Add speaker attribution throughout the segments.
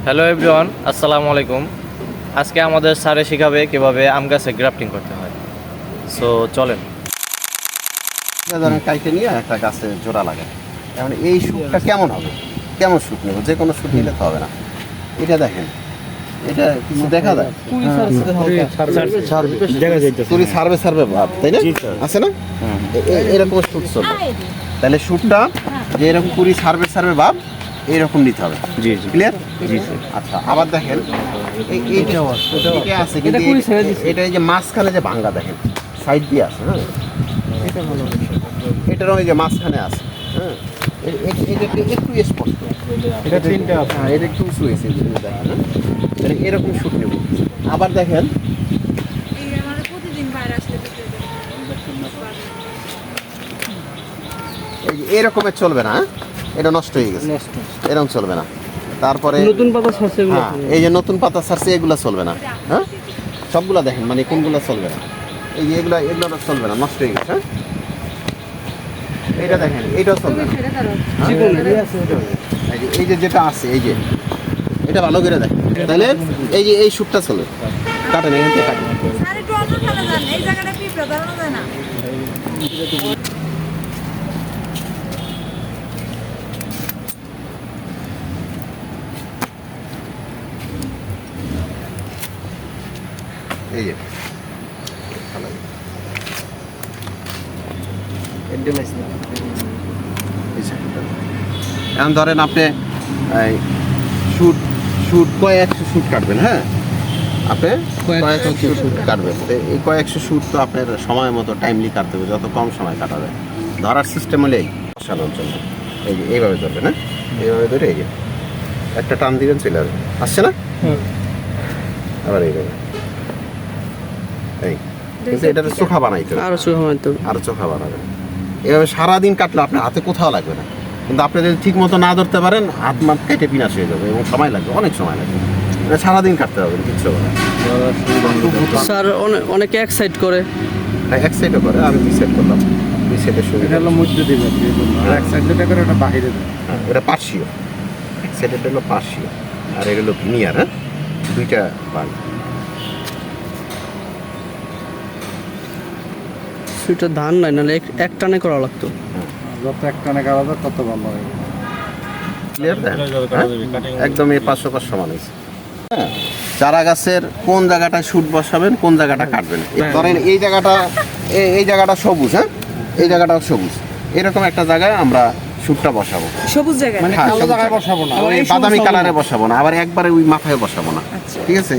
Speaker 1: Hello everyone, আসসালামু আলাইকুম। আজকে আমাদের স্যারে শেখাবে কিভাবে আম গাছে গ্রাফটিং করতে হয়। সো চলেন।
Speaker 2: ধরেন কাইটে নিয়ে একটা গাছে জোড়া লাগায়। এখন এই শুটটা কেমন হবে, কেমন শুট নেব? যে কোনো শুট নিলে তো হবে না। এটা দেখেন, এটা কিছু দেখা যায় পুরি সার্ভে সার্ভে ভাব, তাই না? আছে না এরকম শুট চলবে। তাহলে শুটটা যে এরকম পুরি সার্ভে সার্ভে ভাব এইরকম নিতে হবে।
Speaker 1: জি জি
Speaker 2: ক্লিয়ার? আচ্ছা, আবার দেখেন এইটা আছে, কিন্তু এটা এই যে মাঝখানে যে ভাঙ্গা দেখেন সাইড দিয়ে আছে, হ্যাঁ এটারও এই যে মাঝখানে আছে, হ্যাঁ এটা একটু স্পষ্ট, এটা তিনটা, হ্যাঁ এটা একটু উঁচু হয়েছে দেখেন, হ্যাঁ এরকম শুট নেব। আবার দেখেন এরকমের চলবে না, এটা নষ্ট হয়ে গেছে, এরকম চলবে না। তারপরে
Speaker 3: নতুন পাতা ছাড়ছে,
Speaker 2: হ্যাঁ এই যে নতুন পাতা ছাড়ছে এগুলো চলবে না, হ্যাঁ সবগুলা দেখেন মানে কোনগুলো চলবে না, এই যে এগুলো চলবে না, নষ্ট হয়ে গেছে। এটা দেখেন এটাও চলবে না, এই যে যেটা আছে এই যে এটা ভালো করে দেখেন, তাহলে এই যে এই শুটটা চলবে। কাটেন এখান থেকে কাটেন। এই যে এখন ধরেন আপনি শুট শুট কয়েকশো শুট কাটবেন, হ্যাঁ আপনি কয়েকশো শুট কাটবেন, তো এই কয়েকশো শুট তো আপনার সময় মতো টাইমলি কাটতে হবে, যত কম সময় কাটা যায়। ধরার সিস্টেম হলে এই বসানোর জন্য এই যে এইভাবে ধরবেন, হ্যাঁ এইভাবে ধরে এই যে একটা টান দিবেন, চলে আসবে, আসছে না? আবার এইভাবে এই, কিন্তু এটা চোখা বানাইতে হবে, আরো চোখা বানাবেন। এভাবে সারাদিন কাটলে আপনার হাতে কোথাও লাগবে না, কিন্তু আপনি যদি ঠিক মতো না ধরতে পারেন হাত মাত কেটে পিনাশ হয়ে যাবে এবং সময় লাগবে, অনেক সময় লাগবে। এটা সারাদিন কাটতে হবে, কিচ্ছু হবে না।
Speaker 3: স্যার অনেকে এক সাইড করে,
Speaker 2: এক সাইডও করে, আমি দুই সাইড করলাম, দুই সাইডের সুবিধা হলো মধ্যে দিবেন, এক সাইড যেটা করে ওটা বাহিরে দেবেন, এটা পার্সিও, এক সাইডের হলো পার্সিও আর এটা হলো ভিনিয়ার, হ্যাঁ দুইটা পান।
Speaker 3: সেটা ধান নাই, নাহলে এক টানে করা লাগতো।
Speaker 4: যত এক টানে কাটা যায় তত ভালো হয়।
Speaker 2: ক্লিয়ার? একদম এই 500 সমান হয়েছে। হ্যাঁ, চারা গাছের কোন জায়গাটা শুট বসাবেন, কোন জায়গাটা কাটবেন। ধরেন এই জায়গাটা সবুজ, হ্যাঁ এই জায়গাটাও সবুজ, এরকম একটা জায়গায় আমরা শুটটা বসাবো।
Speaker 5: সবুজ জায়গায়,
Speaker 2: মানে কালো জায়গায় বসাবো না, ওই বাদামি কালারে বসাবো না, আবার একবারে ওই মাথায় বসাবো না, ঠিক আছে?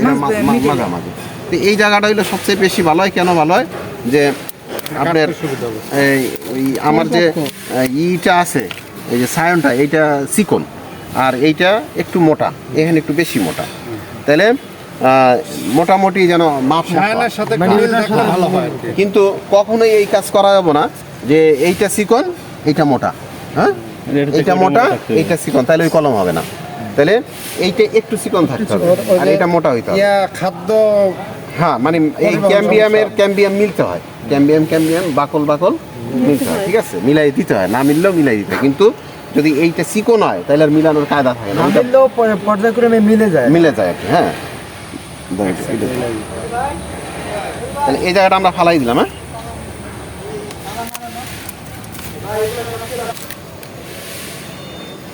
Speaker 2: মাঝামাঝি। তো এই জায়গাটা হইলো সবচেয়ে বেশি ভালো হয়। কেন ভালো হয়? যে আপনার এই ওই আমার যে ইটা আছে, এই যে সায়নটা, এইটা চিকন আর এইটা একটু মোটা, এখানে একটু বেশি মোটা, তাহলে মোটামুটি যেন মাপ ভালো হয়। কিন্তু কখনোই এই কাজ করা যাবে না যে এইটা চিকন এইটা মোটা, হ্যাঁ এইটা মোটা এইটা চিকন, তাহলে ওই কলম হবে না। তাহলে এইটা একটু চিকন থাকতে হবে আর এইটা মোটা হইতে হবে।
Speaker 4: খাদ্য,
Speaker 2: হ্যাঁ মানে এই ক্যাম্বিয়াম মিলতে হয়, ক্যাম্বিয়াম বাকল মিলতে হয়, ঠিক আছে? মিলাই দিতে হয়, না মিললেও মিলাই দিতে হয়। কিন্তু যদি এইটা চিকন হয় তাহলে আর মিলানোর কায়দা থাকে না,
Speaker 4: মিললেও পর্যায়ক্রমে মিলে যায়
Speaker 2: আর কি। হ্যাঁ তাহলে এই জায়গাটা আমরা ফালাই দিলাম। হ্যাঁ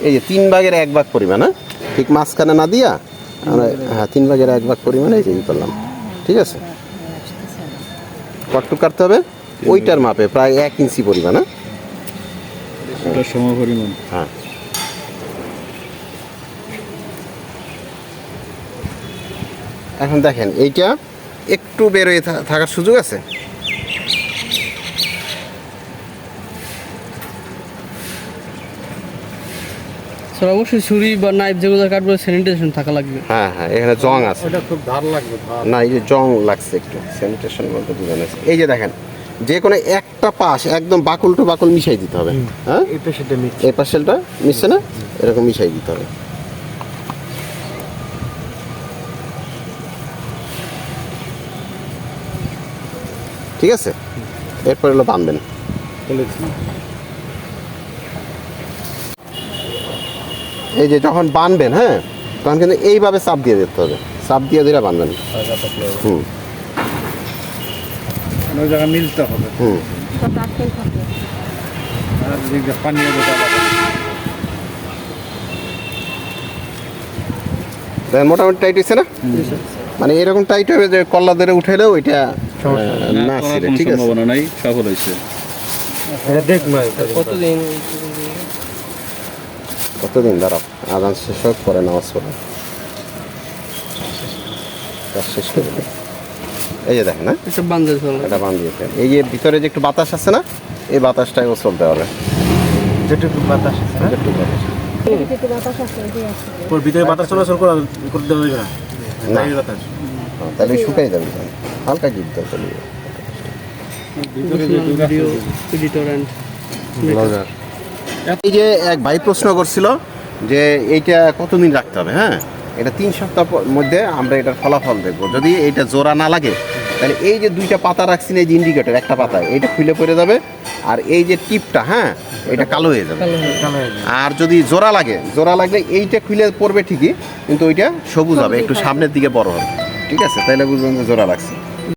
Speaker 2: এই যে 3/1 পরিমাণ, হ্যাঁ ঠিক মাঝখানে না দিয়া আমরা, হ্যাঁ 3/1 পরিমাণ এই যে করলাম, ঠিক আছে? কটটুক কাটতে হবে ওইটার মাপে প্রায় 1 ইঞ্চি পরিমাণ,
Speaker 4: সমপরিমাণ।
Speaker 2: হ্যাঁ এখন দেখেন এইটা একটু বেরোয় থাকার সুযোগ আছে।
Speaker 3: স্যার অবশ্যই ছুরি বা নাইফ যেগুলো কাটবো স্যানিটেশন থাকা লাগবে।
Speaker 2: হ্যাঁ হ্যাঁ এখানে জং আছে,
Speaker 4: এটা খুব ধার লাগবে।
Speaker 2: না এই যে জং লাগছে একটু, স্যানিটেশন বলতে বোঝানো আছে। এই যে দেখেন যে কোনো একটা পাশ একদম বাকল টু বাকল মিশাই দিতে হবে, হ্যাঁ এই পাশেলটা মিশছে না, এরকম মিশাই দিতে হবে। ঠিক আছে? এরপর হলো বাঁধবেন। এই যে যখন বাঁধবেন, হ্যাঁ তখন কিন্তু এইভাবে চাপ দিয়ে দিতে হবে, চাপ দিয়ে দিলে বাঁধবেন। হুম
Speaker 4: ওই জায়গায় মিলতে হবে।
Speaker 2: হুম
Speaker 4: আর দিকে পানীয় যেটা লাগে।
Speaker 2: দেখেন মোটামুটি টাইট হয়েছে না? মানে এরকম টাইট হবে যে কল্লা ধরে উঠাইলেও এটা না ছিঁড়ে, ঠিক আছে?
Speaker 5: নাই, সফল হয়েছে।
Speaker 4: এটা দেখবো
Speaker 3: কতদিন
Speaker 2: কতদিন দাঁড়াও, আজান শেষ হোক পরে নামাজ পড়ো, কাজ শেষ করে দিই। এই যে দেখেন, না
Speaker 3: একটা বান্ধে চলে
Speaker 2: এটা বান দিয়েছে, এই যে ভিতরে যে একটু বাতাস আছে না, এই বাতাসটাই ও চলতে হবে।
Speaker 4: যেটুকু বাতাস আছে না,
Speaker 2: একটু বাতাস।
Speaker 4: ওর ভিতরে বাতাস চলাচল করতে দেওয়া যাবে না।
Speaker 2: না।
Speaker 4: বাইরের বাতাস।
Speaker 2: তাহলে শুকাই যাবে, হালকা জিপ দাও চলে যাবে।
Speaker 3: ভিডিও এডিটর অ্যান্ড
Speaker 2: এই যে এক ভাই প্রশ্ন করছিল যে এইটা কতদিন রাখতে হবে, হ্যাঁ এটা 3 সপ্তাহ মধ্যে আমরা এটার ফলাফল দেখবো। যদি এইটা জোড়া না লাগে তাহলে এই যে 2টা পাতা রাখছি না, এই যে ইন্ডিকেটর একটা পাতায়, এইটা খুলে পড়ে যাবে, আর এই যে টিপটা, হ্যাঁ এটা কালো হয়ে যাবে। আর যদি জোড়া লাগে, জোড়া লাগলে এইটা খুলে পড়বে ঠিকই, কিন্তু ওইটা সবুজ হবে, একটু সামনের দিকে বড় হবে, ঠিক আছে? তাহলে বুঝবেন যে জোড়া লাগছে।